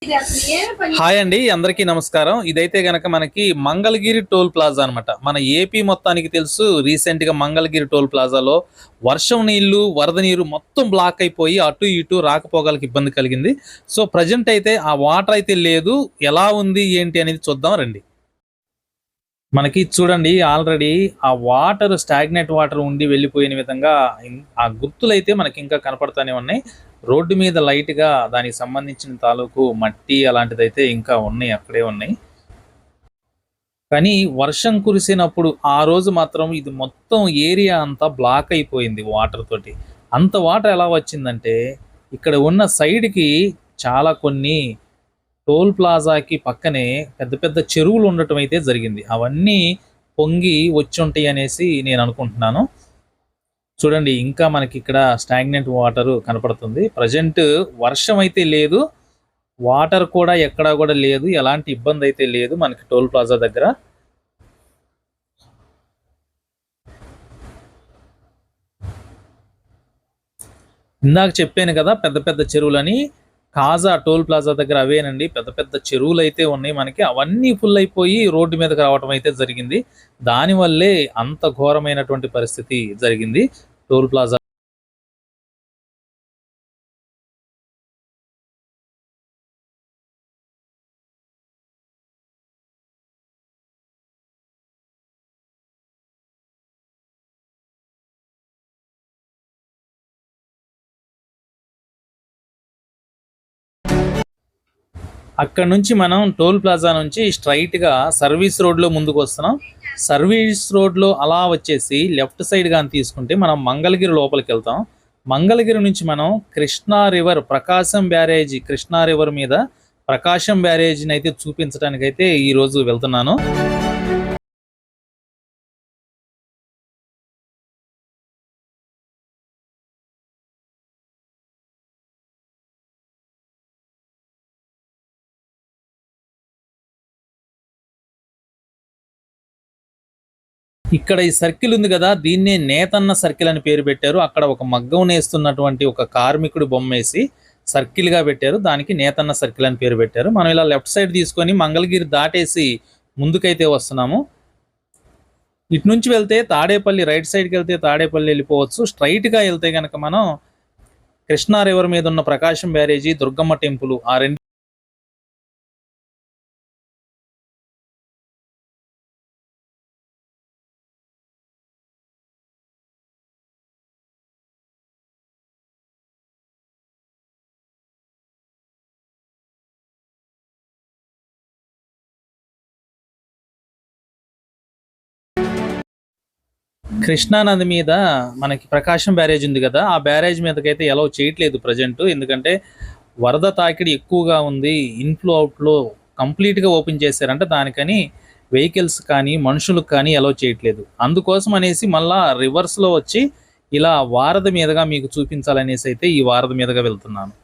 Hi అండి, అందరికీ నమస్కారం. ఇదైతే గనక మనకి మంగళగిరి టోల్ ప్లాజా అనమాట. మన ఏపీ మొత్తానికి తెలుసు. రీసెంట్ గా మంగళగిరి టోల్ ప్లాజాలో వర్షం నీళ్లు, వరద నీరు మొత్తం బ్లాక్ అయిపోయి అటు ఇటు రాకపోకలకు ఇబ్బంది కలిగింది. సో ప్రజెంట్ అయితే ఆ వాటర్ అయితే లేదు. ఎలా ఉంది ఏంటి అనేది చూద్దాం రండి. మనకి చూడండి, ఆల్రెడీ ఆ వాటర్ స్టాగ్నెట్ వాటర్ ఉండి వెళ్ళిపోయిన విధంగా ఆ గుర్తులైతే మనకి ఇంకా కనపడతానే ఉన్నాయి. రోడ్డు మీద లైట్ గా దానికి సంబంధించిన తాలూకు మట్టి అలాంటిదైతే ఇంకా ఉన్నాయి, అక్కడే ఉన్నాయి. కానీ వర్షం కురిసినప్పుడు ఆ రోజు మాత్రం ఇది మొత్తం ఏరియా అంతా బ్లాక్ అయిపోయింది వాటర్ తోటి. అంత వాటర్ ఎలా వచ్చిందంటే, ఇక్కడ ఉన్న సైడ్ కి చాలా కొన్ని టోల్ ప్లాజాకి పక్కనే పెద్ద పెద్ద చెరువులు ఉండటం అయితే జరిగింది. అవన్నీ పొంగి వచ్చుంటాయి అనేసి నేను అనుకుంటున్నాను. చూడండి, ఇంకా మనకి ఇక్కడ స్టాగ్నెంట్ వాటర్ కనపడుతుంది. ప్రజెంట్ వర్షం అయితే లేదు, వాటర్ కూడా ఎక్కడా కూడా లేదు, ఎలాంటి ఇబ్బంది అయితే లేదు మనకి టోల్ ప్లాజా దగ్గర. ఇందాక చెప్పాను కదా పెద్ద పెద్ద చెరువులని. కాజా టోల్ ప్లాజా దగ్గర అవేనండి పెద్ద పెద్ద చెరువులు అయితే ఉన్నాయి మనకి. అవన్నీ ఫుల్ అయిపోయి రోడ్డు మీదకి రావడం అయితే జరిగింది. దానివల్లే అంత ఘోరమైనటువంటి పరిస్థితి జరిగింది టోల్ ప్లాజా. అక్కడ నుంచి మనం టోల్ ప్లాజా నుంచి స్ట్రైట్ గా సర్వీస్ రోడ్ లో ముందుకు వస్తున్నాం. సర్వీస్ రోడ్ లో అలా వచ్చేసి లెఫ్ట్ సైడ్ గాని తీసుకుంటే మనం మంగళగిరి లోపలికి వెళ్తాం. మంగళగిరి నుంచి మనం కృష్ణా రివర్, ప్రకాశం బ్యారేజీ, కృష్ణా రివర్ మీద ప్రకాశం బ్యారేజీని అయితే చూపించడానికి అయితే ఈ రోజు వెళ్తున్నాను. ఇక్కడ ఈ సర్కిల్ ఉంది కదా, దీన్నే నేతన్న సర్కిల్ అని పేరు పెట్టారు. అక్కడ ఒక మగ్గం నేస్తున్నటువంటి ఒక కార్మికుడు బొమ్మ వేసి సర్కిల్ గా పెట్టారు. దానికి నేతన్న సర్కిల్ అని పేరు పెట్టారు. మనం ఇలా లెఫ్ట్ సైడ్ తీసుకొని మంగళగిరి దాటేసి ముందుకైతే వస్తున్నాము. ఇటు నుంచి వెళ్తే తాడేపల్లి, రైట్ సైడ్కి వెళ్తే తాడేపల్లి వెళ్ళిపోవచ్చు. స్ట్రైట్ గా వెళ్తే గనక మనం కృష్ణా రివర్ మీద ఉన్న ప్రకాశం బ్యారేజీ, దుర్గమ్మ టెంపుల్, ఆ రెండు కృష్ణానది మీద మనకి ప్రకాశం బ్యారేజ్ ఉంది కదా, ఆ బ్యారేజ్ మీదకైతే ఎలా చేయట్లేదు ప్రజెంట్. ఎందుకంటే వరద తాకిడి ఎక్కువగా ఉంది. ఇన్ఫ్లో అవుట్లో కంప్లీట్గా ఓపెన్ చేశారంటే దానికని వెహికల్స్ కానీ మనుషులకు కానీ ఎలా చేయట్లేదు. అందుకోసం అనేసి మళ్ళా రివర్స్లో వచ్చి ఇలా వారధి మీదుగా మీకు చూపించాలనేసి అయితే ఈ వారధి మీదుగా వెళ్తున్నాను.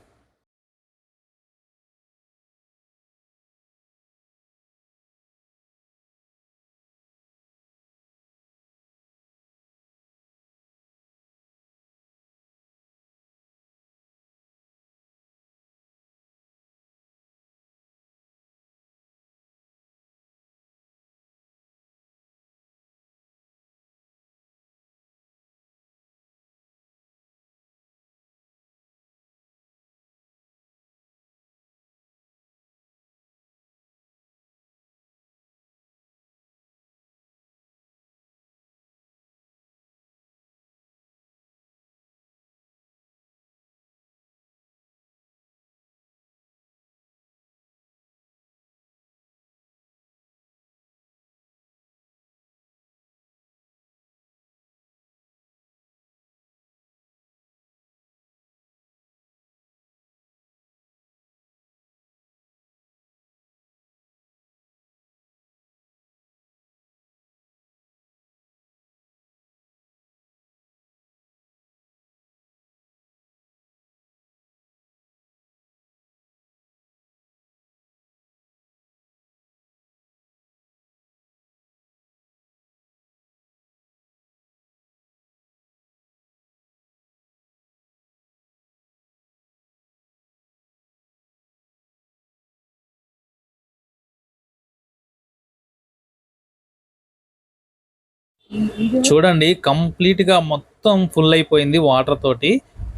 చూడండి కంప్లీట్ గా మొత్తం ఫుల్ అయిపోయింది వాటర్ తోటి,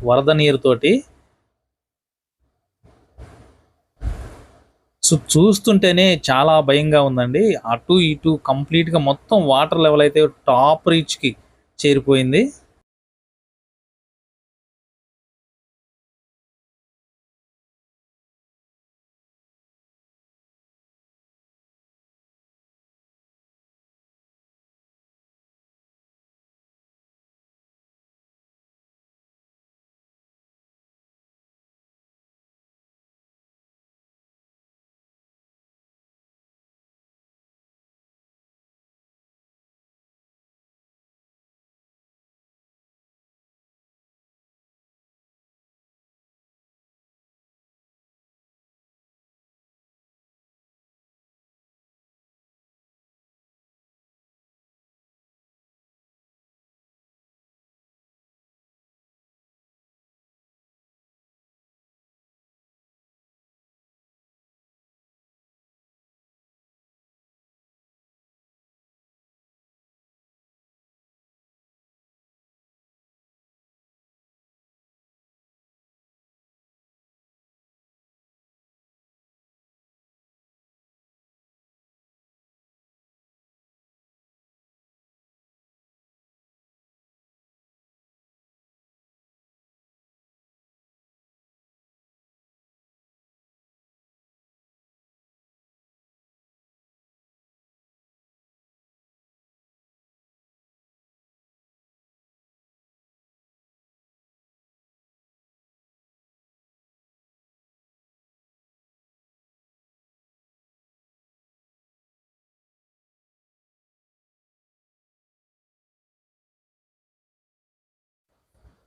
వరద నీరు తోటి. సో చూస్తుంటేనే చాలా భయంగా ఉందండి. అటు ఇటు కంప్లీట్ గా మొత్తం వాటర్ లెవెల్ అయితే టాప్ రీచ్ కి చేరిపోయింది.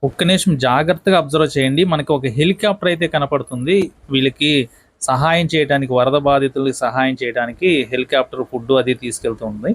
ఒక్క నిమిషం జాగ్రత్తగా అబ్జర్వ్ చేయండి. మనకి ఒక హెలికాప్టర్ అయితే కనపడుతుంది. వీళ్ళకి సహాయం చేయడానికి, వరద బాధితులకి సహాయం చేయడానికి హెలికాప్టర్ ఫుడ్ అది తీసుకెళ్తుంది.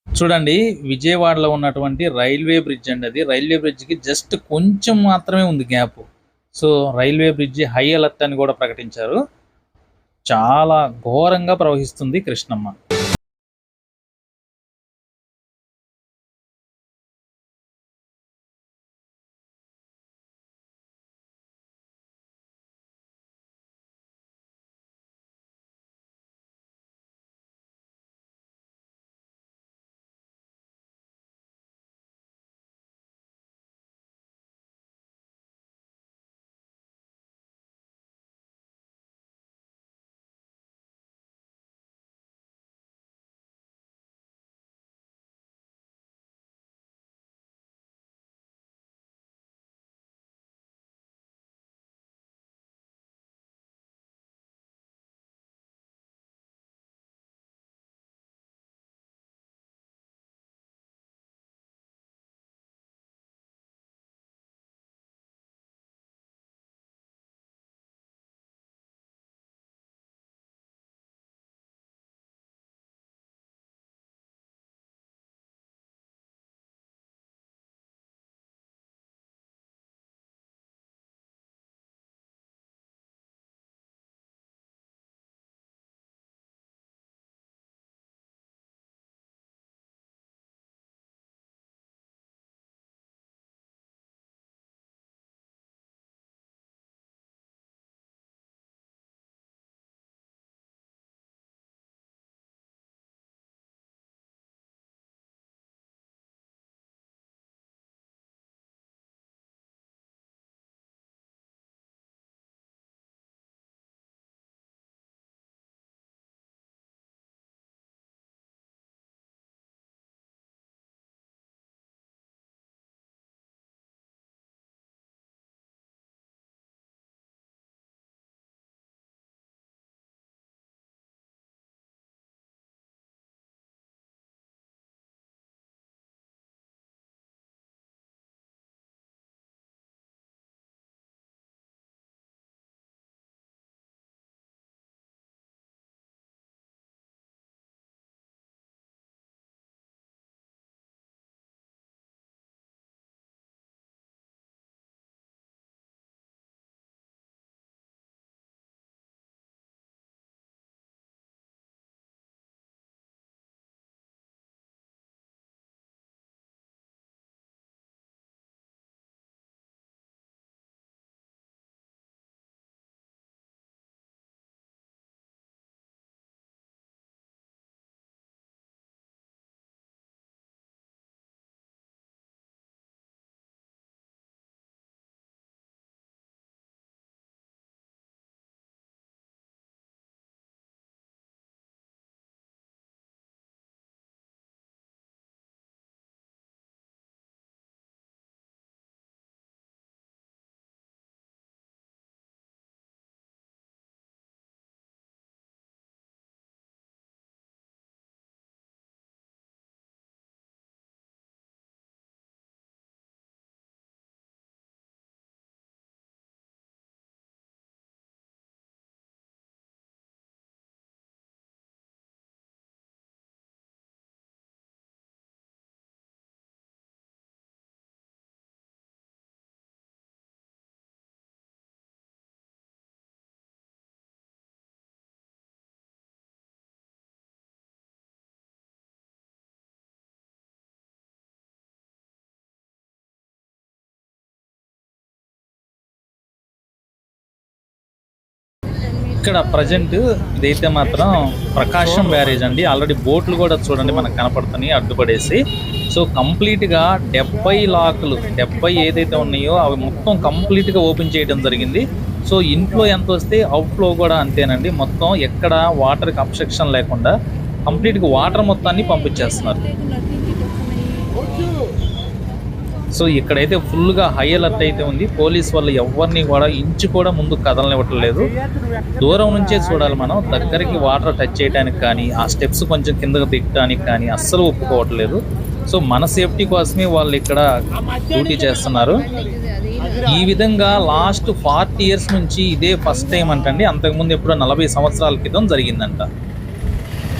చూడండి విజయవాడలో ఉన్నటువంటి రైల్వే బ్రిడ్జ్ అండి అది. రైల్వే బ్రిడ్జ్‌కి జస్ట్ కొంచెం మాత్రమే ఉంది gap. So railway bridge high alert అని కూడా ప్రకటించారు. చాలా ఘోరంగా ప్రవహిస్తుంది కృష్ణమ్మ. ఇక్కడ ప్రజెంట్ ఇదైతే మాత్రం ప్రకాశం బ్యారేజ్ అండి. ఆల్రెడీ బోట్లు కూడా చూడండి మనకు కనపడుతున్నాయి అడ్డుపడేసి. సో కంప్లీట్గా 70 లాకులు 70 ఏదైతే ఉన్నాయో అవి మొత్తం కంప్లీట్గా ఓపెన్ చేయడం జరిగింది. సో ఇన్ఫ్లో ఎంత వస్తే అవుట్ఫ్లో కూడా అంతేనండి. మొత్తం ఎక్కడ వాటర్కి అబ్స్ట్రక్షన్ లేకుండా కంప్లీట్గా వాటర్ మొత్తాన్ని పంపించేస్తున్నారు. సో ఇక్కడైతే ఫుల్గా హై అలర్ట్ అయితే ఉంది. పోలీస్ వాళ్ళు ఎవరిని కూడా ఇంచు కూడా ముందు కదలనివ్వటం లేదు. దూరం నుంచే చూడాలి మనం. దగ్గరికి వాటర్ టచ్ చేయడానికి కానీ ఆ స్టెప్స్ కొంచెం కిందకు దిగడానికి కానీ అస్సలు ఒప్పుకోవట్లేదు. సో మన సేఫ్టీ కోసమే వాళ్ళు ఇక్కడ డ్యూటీ చేస్తున్నారు. ఈ విధంగా లాస్ట్ 40 ఇయర్స్ నుంచి ఇదే ఫస్ట్ టైం అంటండి. అంతకుముందు ఎప్పుడో 40 సంవత్సరాల క్రితం జరిగిందంట.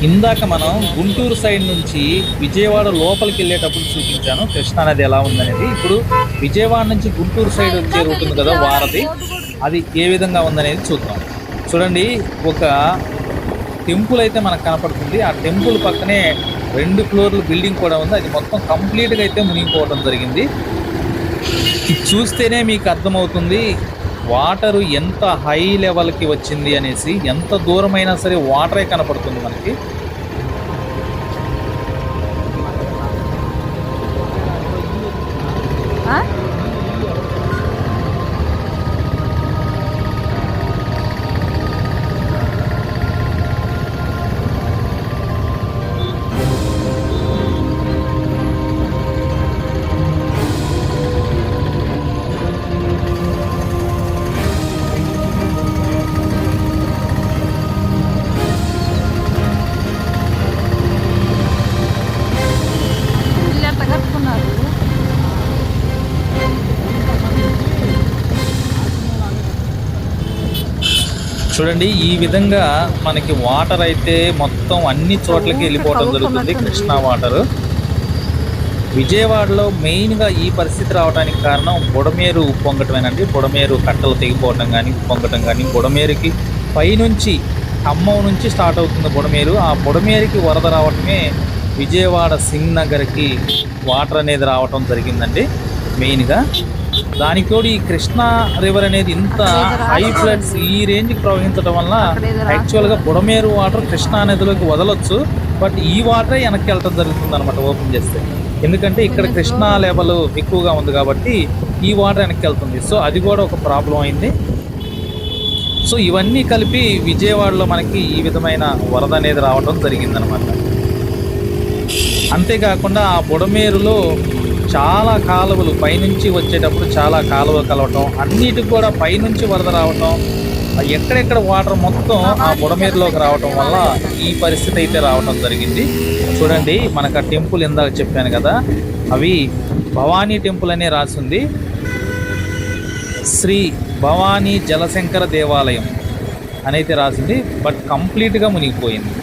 ఇందాక మనం గుంటూరు సైడ్ నుంచి విజయవాడ లోపలికి వెళ్ళేటప్పుడు చూపించాను కృష్ణానది ఎలా ఉందనేది. ఇప్పుడు విజయవాడ నుంచి గుంటూరు సైడ్ వచ్చే రూట్ ఉంది కదా వారధి, అది ఏ విధంగా ఉందనేది చూద్దాం. చూడండి, ఒక టెంపుల్ అయితే మనకు కనపడుతుంది. ఆ టెంపుల్ పక్కనే 2 ఫ్లోర్ల బిల్డింగ్ కూడా ఉంది. అది మొత్తం కంప్లీట్గా అయితే మునిగిపోవడం జరిగింది. ఇది చూస్తేనే మీకు అర్థమవుతుంది వాటరు ఎంత హై లెవెల్కి వచ్చింది అనేసి. ఎంత దూరమైనా సరే వాటరే కనపడుతుంది మనకి. చూడండి, ఈ విధంగా మనకి వాటర్ అయితే మొత్తం అన్ని చోట్లకి వెళ్ళిపోవడం జరుగుతుంది. కృష్ణా వాటరు విజయవాడలో మెయిన్గా ఈ పరిస్థితి రావడానికి కారణం బుడమేరు ఉప్పొంగటమేనండి. బుడమేరు కట్టలు తెగిపోవడం కానీ ఉప్పొంగటం కానీ. బుడమేరుకి పైనుంచి ఖమ్మం నుంచి స్టార్ట్ అవుతుంది బుడమేరు. ఆ బుడమేరుకి వరద రావటమే విజయవాడ సింగ్ నగర్కి వాటర్ అనేది రావటం జరిగిందండి మెయిన్గా. దానికి తోడు ఈ కృష్ణా రివర్ అనేది ఇంత హై ఫ్లడ్స్ ఈ రేంజ్కి ప్రవహించడం వల్ల యాక్చువల్గా బుడమేరు వాటర్ కృష్ణా నదిలోకి వదలొచ్చు, బట్ ఈ వాటరే వెనక్కి వెళ్ళటం జరుగుతుంది అనమాట ఓపెన్ చేస్తే. ఎందుకంటే ఇక్కడ కృష్ణా లెవెల్ ఎక్కువగా ఉంది కాబట్టి ఈ వాటర్ వెనక్కి వెళ్తుంది. సో అది కూడా ఒక ప్రాబ్లం అయింది. సో ఇవన్నీ కలిపి విజయవాడలో మనకి ఈ విధమైన వరద అనేది రావడం జరిగిందనమాట. అంతేకాకుండా ఆ బుడమేరులో చాలా కాలువలు పైనుంచి వచ్చేటప్పుడు చాలా కాలువ కలవటం, అన్నిటికి కూడా పైనుంచి వరద రావటం, ఎక్కడెక్కడ వాటర్ మొత్తం ఆ బుడమేరులోకి రావటం వల్ల ఈ పరిస్థితి అయితే రావటం జరిగింది. చూడండి, మనకు ఆ టెంపుల్ ఇందాక చెప్పాను కదా, అవి భవానీ టెంపుల్ అనే రాసింది. శ్రీ భవానీ జలశంకర దేవాలయం అనైతే రాసింది, బట్ కంప్లీట్గా మునిగిపోయింది.